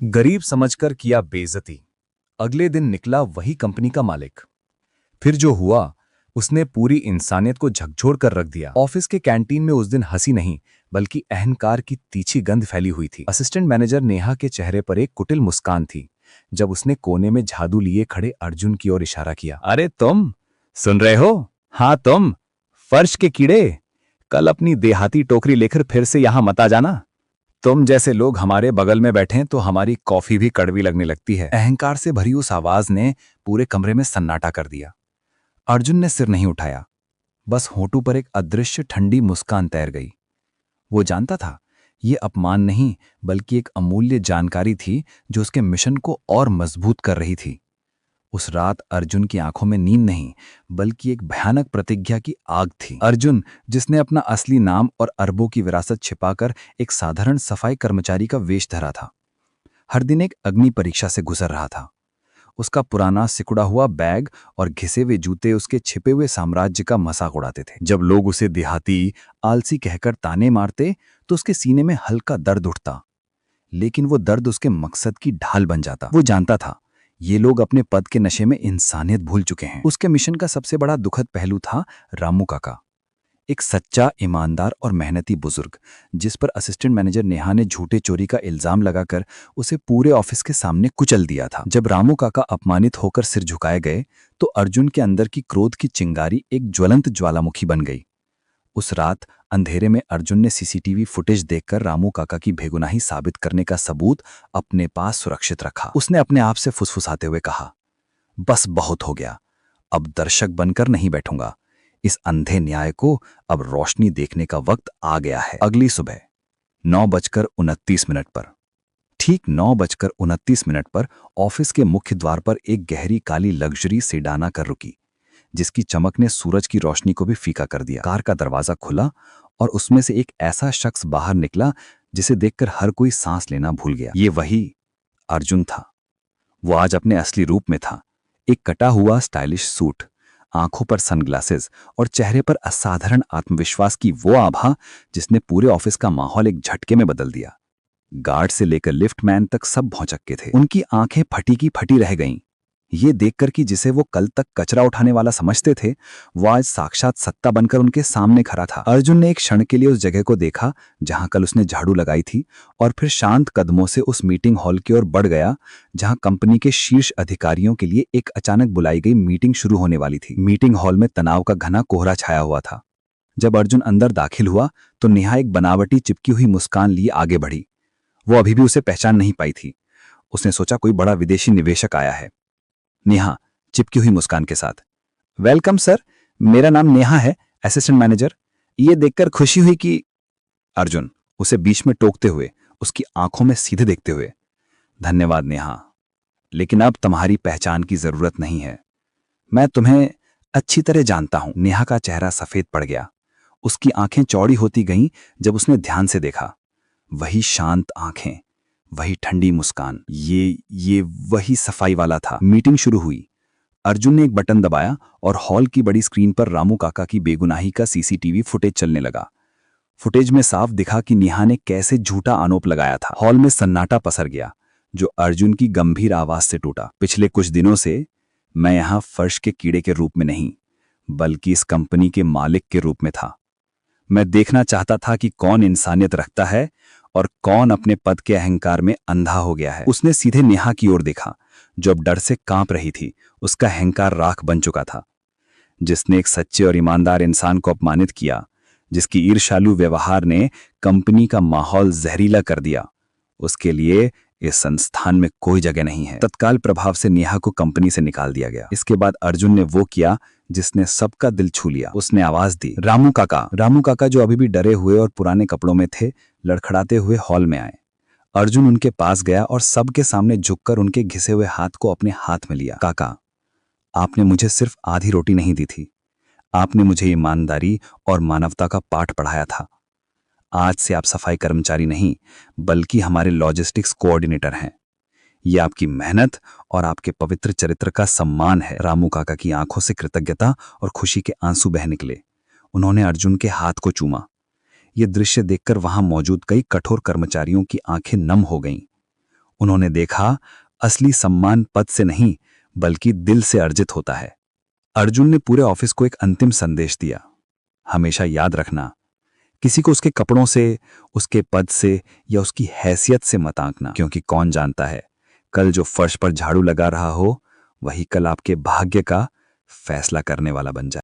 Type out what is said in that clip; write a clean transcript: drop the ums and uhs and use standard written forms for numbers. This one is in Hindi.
गरीब समझकर किया बेइज्जती। अगले दिन निकला वही कंपनी का मालिक। फिर जो हुआ, उसने पूरी इंसानियत को झकझोर कर रख दिया। ऑफिस के कैंटीन में उस दिन हंसी नहीं बल्कि अहंकार की तीखी गंध फैली हुई थी। असिस्टेंट मैनेजर नेहा के चेहरे पर एक कुटिल मुस्कान थी जब उसने कोने में झाड़ू लिए खड़े अर्जुन की ओर इशारा किया। अरे तुम सुन रहे हो? हाँ तुम, फर्श के कीड़े, कल अपनी देहाती टोकरी लेकर फिर से यहां मत आ जाना। तुम जैसे लोग हमारे बगल में बैठे तो हमारी कॉफी भी कड़वी लगने लगती है। अहंकार से भरी उस आवाज ने पूरे कमरे में सन्नाटा कर दिया। अर्जुन ने सिर नहीं उठाया, बस होठों पर एक अदृश्य ठंडी मुस्कान तैर गई। वो जानता था ये अपमान नहीं बल्कि एक अमूल्य जानकारी थी जो उसके मिशन को और मजबूत कर रही थी। उस रात अर्जुन की आंखों में नींद नहीं बल्कि एक भयानक प्रतिज्ञा की आग थी। अर्जुन, जिसने अपना असली नाम और अरबों की विरासत छिपाकर एक साधारण सफाई कर्मचारी का वेश धरा था, हर दिन एक अग्नि परीक्षा से गुजर रहा था। उसका पुराना सिकुड़ा हुआ बैग और घिसे हुए जूते उसके छिपे हुए साम्राज्य का मजाक उड़ाते थे। जब लोग उसे देहाती, आलसी कहकर ताने मारते तो उसके सीने में हल्का दर्द उठता, लेकिन वो दर्द उसके मकसद की ढाल बन जाता। वो जानता था ये लोग अपने पद के नशे में इंसानियत भूल चुके हैं। उसके मिशन का सबसे बड़ा दुखद पहलू था रामू काका, एक सच्चा, ईमानदार और मेहनती बुजुर्ग जिस पर असिस्टेंट मैनेजर नेहा ने झूठे चोरी का इल्जाम लगाकर उसे पूरे ऑफिस के सामने कुचल दिया था। जब रामू काका अपमानित होकर सिर झुकाए गए तो अर्जुन के अंदर की क्रोध की चिंगारी एक ज्वलंत ज्वालामुखी बन गई। उस रात अंधेरे में अर्जुन ने सीसीटीवी फुटेज देखकर रामू काका की बेगुनाही साबित करने का सबूत अपने पास सुरक्षित रखा। उसने अपने आप से फुसफुसाते हुए कहा, बस बहुत हो गया, अब दर्शक बनकर नहीं बैठूंगा। इस अंधे न्याय को अब रोशनी देखने का वक्त आ गया है। अगली सुबह 9:29 पर, ठीक 9:29 पर ऑफिस के मुख्य द्वार पर एक गहरी काली लग्जरी सेडाना कर रुकी, जिसकी चमक ने सूरज की रोशनी को भी फीका कर दिया। कार का दरवाजा खुला और उसमें से एक ऐसा शख्स बाहर निकला जिसे देखकर हर कोई सांस लेना भूल गया। ये वही अर्जुन था। वो आज अपने असली रूप में था। एक कटा हुआ स्टाइलिश सूट, आंखों पर सनग्लासेस और चेहरे पर असाधारण आत्मविश्वास की वो आभा जिसने पूरे ऑफिस का माहौल एक झटके में बदल दिया। गार्ड से लेकर लिफ्टमैन तक सब भौचक्के थे। उनकी आंखें फटी की फटी रह गईं, ये देखकर कि जिसे वो कल तक कचरा उठाने वाला समझते थे वो आज साक्षात सत्ता बनकर उनके सामने खड़ा था। अर्जुन ने एक क्षण के लिए उस जगह को देखा जहां कल उसने झाड़ू लगाई थी और फिर शांत कदमों से उस मीटिंग हॉल की ओर बढ़ गया जहां कंपनी के शीर्ष अधिकारियों के लिए एक अचानक बुलाई गई मीटिंग शुरू होने वाली थी। मीटिंग हॉल में तनाव का घना कोहरा छाया हुआ था। जब अर्जुन अंदर दाखिल हुआ तो नेहा एक बनावटी चिपकी हुई मुस्कान लिए आगे बढ़ी। वो अभी भी उसे पहचान नहीं पाई थी। उसने सोचा कोई बड़ा विदेशी निवेशक आया है। नेहा चिपकी हुई मुस्कान के साथ, वेलकम सर, मेरा नाम नेहा है, असिस्टेंट मैनेजर। ये देखकर खुशी हुई कि अर्जुन उसे बीच में टोकते हुए उसकी आंखों में सीधे देखते हुए, धन्यवाद नेहा, लेकिन अब तुम्हारी पहचान की जरूरत नहीं है। मैं तुम्हें अच्छी तरह जानता हूं। नेहा का चेहरा सफेद पड़ गया। उसकी आंखें चौड़ी होती गईं जब उसने ध्यान से देखा। वही शांत आंखें, वही ठंडी मुस्कान, ये वही सफाई वाला था। मीटिंग शुरू हुई। अर्जुन ने एक बटन दबाया और हॉल की बड़ी स्क्रीन पर रामू काका की बेगुनाही का सीसीटीवी फुटेज चलने लगा। फुटेज में साफ दिखा कि नेहा ने कैसे झूठा आरोप लगाया था। हॉल में सन्नाटा पसर गया जो अर्जुन की गंभीर आवाज से टूटा। पिछले कुछ दिनों से मैं यहां फर्श के कीड़े के रूप में नहीं बल्कि इस कंपनी के मालिक के रूप में था। मैं देखना चाहता था कि कौन इंसानियत रखता है और कौन अपने पद के अहंकार में अंधा हो गया है। उसने सीधे नेहा की ओर देखा जो अब डर से कांप रही थी। उसका अहंकार राख बन चुका था। जिसने एक सच्चे और ईमानदार इंसान को अपमानित किया, जिसकी ईर्ष्यालु व्यवहार ने कंपनी का माहौल जहरीला कर दिया, उसके लिए इस संस्थान में कोई जगह नहीं है। तत्काल प्रभाव से नेहा को कंपनी से निकाल दिया गया। इसके बाद अर्जुन ने वो किया जिसने सबका दिल छू लिया। उसने आवाज दी, रामू काका। रामू काका, जो अभी भी डरे हुए और पुराने कपड़ों में थे, लड़खड़ाते हुए हॉल में आए। अर्जुन उनके पास गया और सबके सामने झुककर उनके घिसे हुए हाथ को अपने हाथ में लिया। काका, आपने मुझे सिर्फ आधी रोटी नहीं दी थी, आपने मुझे ईमानदारी और मानवता का पाठ पढ़ाया था। आज से आप सफाई कर्मचारी नहीं बल्कि हमारे लॉजिस्टिक्स कोऑर्डिनेटर हैं। ये आपकी मेहनत और आपके पवित्र चरित्र का सम्मान है। रामू काका की आंखों से कृतज्ञता और खुशी के आंसू बह निकले। उन्होंने अर्जुन के हाथ को चूमा। ये दृश्य देखकर वहां मौजूद कई कठोर कर्मचारियों की आंखें नम हो गईं। उन्होंने देखा, असली सम्मान पद से नहीं बल्कि दिल से अर्जित होता है। अर्जुन ने पूरे ऑफिस को एक अंतिम संदेश दिया, हमेशा याद रखना, किसी को उसके कपड़ों से, उसके पद से या उसकी हैसियत से मत आंकना, क्योंकि कौन जानता है कल जो फर्श पर झाड़ू लगा रहा हो वही कल आपके भाग्य का फैसला करने वाला बन जाए।